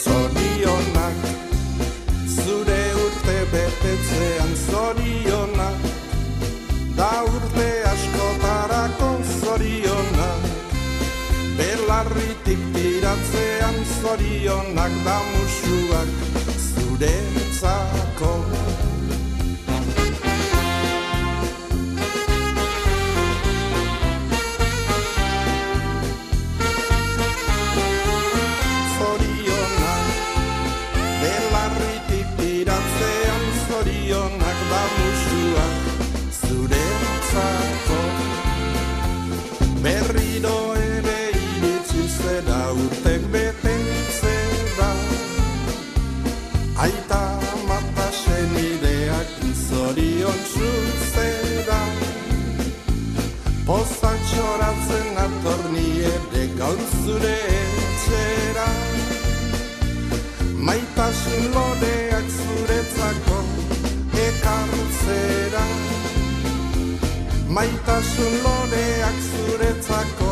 Zorionak, zure urte betetzean zorionak, da urte askotarako zorionak, belarritik tiratzean zorionak, da musuak zuretzako. Zorionak da musuak zuretzako. Berriro ere iritsi zera urtek betetzera, aita mata senideak zorion zuzera. Pozak txoratzen atorni ere gaur zure etxera, maitasun loreak zuretzako ekartzera, maitasun loreak zuretzako